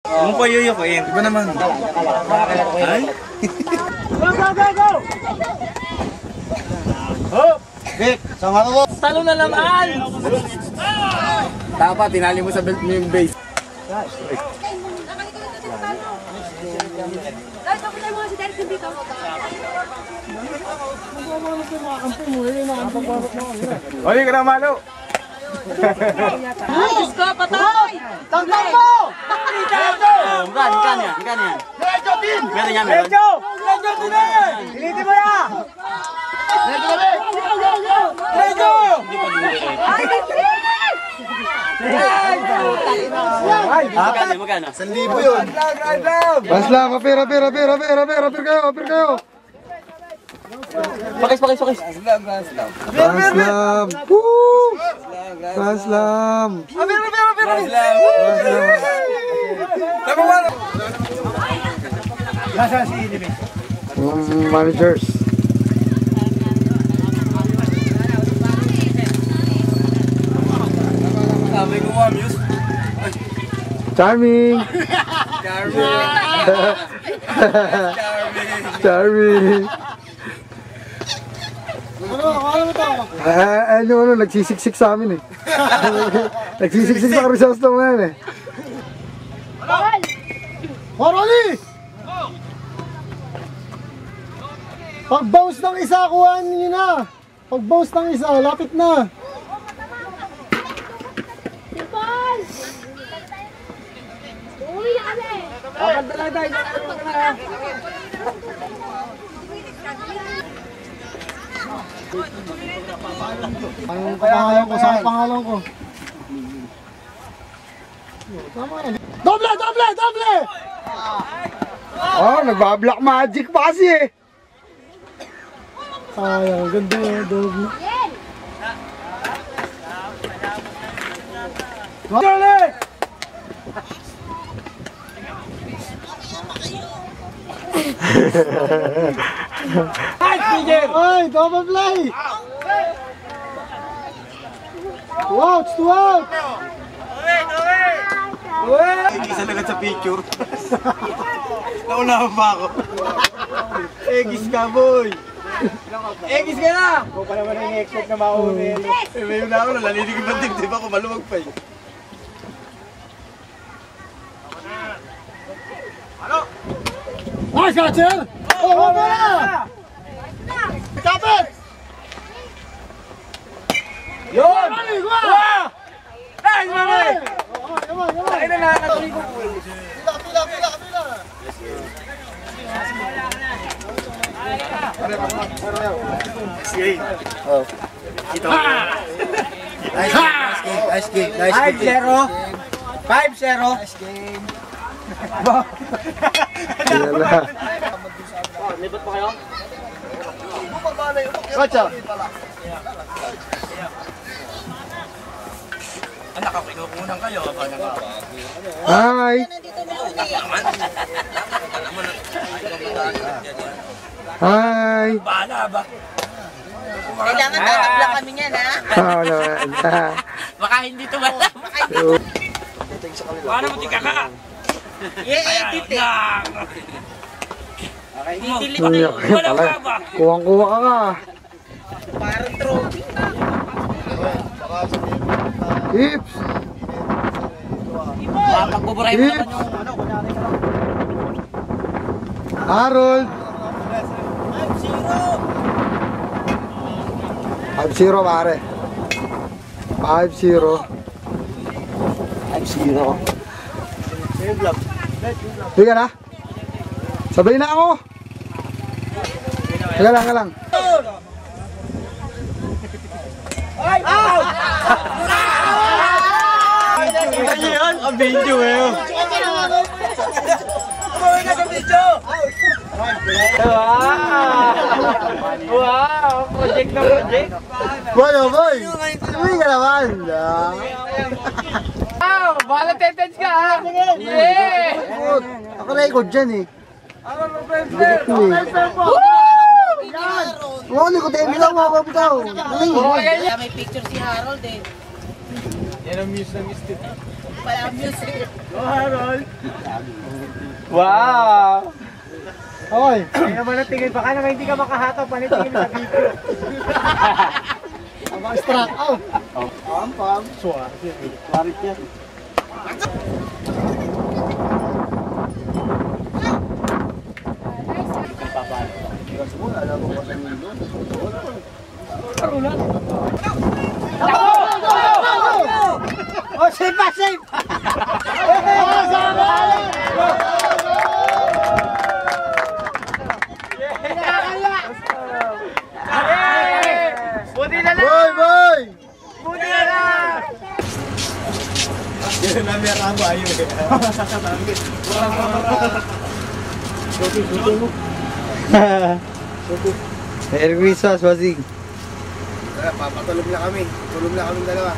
Yung po yuyukuin. Iba naman. Ay? Go, go, go, go! Hop! Vic, sama ko. Talo na naman! Dapat, tinali mo sa belt mo yung base. Oli ka na malo. Diyos ko, patay! Tangkang mo! Gan yan. Medyo din! Meron yan, meron. Medyo din eh! Pilitin mo yan! Medyo din! Medyo! Magkano? 1,000 yun! Pas lang, apir kayo. Pakis. Paslam. Woo! Paslam. Nasaan si Idibig? Managers. Sabi ko nga, Muse. Charming. Charming. Ano, nagsisiksik sa amin eh. Nagsisiksik sa Crisostomo yan eh. Morali! Pag-bounce ng isa, kuhaan nyo na. Pag-bounce ng isa, lapit na. Ang pangalan ko, saan pangalan ko? Doble! Oh, nagba-black magic pa kasi eh. Sayang, ganda yung doble. Doble! Ay, double play! Watch! Isa agad sa picture. Naunahan pa ako. Egis ka, boy. Egis ka na! Huwag pa naman ang expect na maunin. May una ako, nalalinig yung dibdib ako, maluwag pa eh. Nice catcher! Oh, wag mo na! Kapit! Yun! Guwa! Nice, mami! Yaman! Ay na nakakatuloy ko. Pila! Oh. Ito. Nice game. 5-0. 5-0. Nice game. Yala. Libat pa kayo? Gotcha! Anak, kinukunan kayo. Hi. Hi. Bahala ba? Kailangan tatabla kami niyan, ha? Oh, naman. Baka hindi tumala. Paano mo tika ka? I-edit eh. Titilit na Uyak yun. pala. Kuwang-kuwa ka ka. Parang trophy. Ips. Pagbuburay mo naman Ips. yung Harold. 5-0 pare. 5-0. 5-0. Sige na. Sabay na ako. Sige lang. Ano yun? Ang video eh. Wow! Project na project. Boy. Hindi ka naman. Wow! Bahala tetens ka ha! Yeah! Ako na ikot dyan eh. Oo, hindi ko tayo bilang mga kapitaw. Kaya may picture si Harold eh. Yan ang muse na mistake. Wala music. Wow! Okay. Kaya naman ang tingin, baka naman hindi ka makahataw, panitingin sa video. Ang struck out. Pam. Suwarit yan. Oh, safe pa, safe! Buti na lang! Boy, boy! Buti na lang! Yan na may ramo ayo eh. Merry Christmas, Wasing. Papatulog na kami. Tulog na kami dalawa.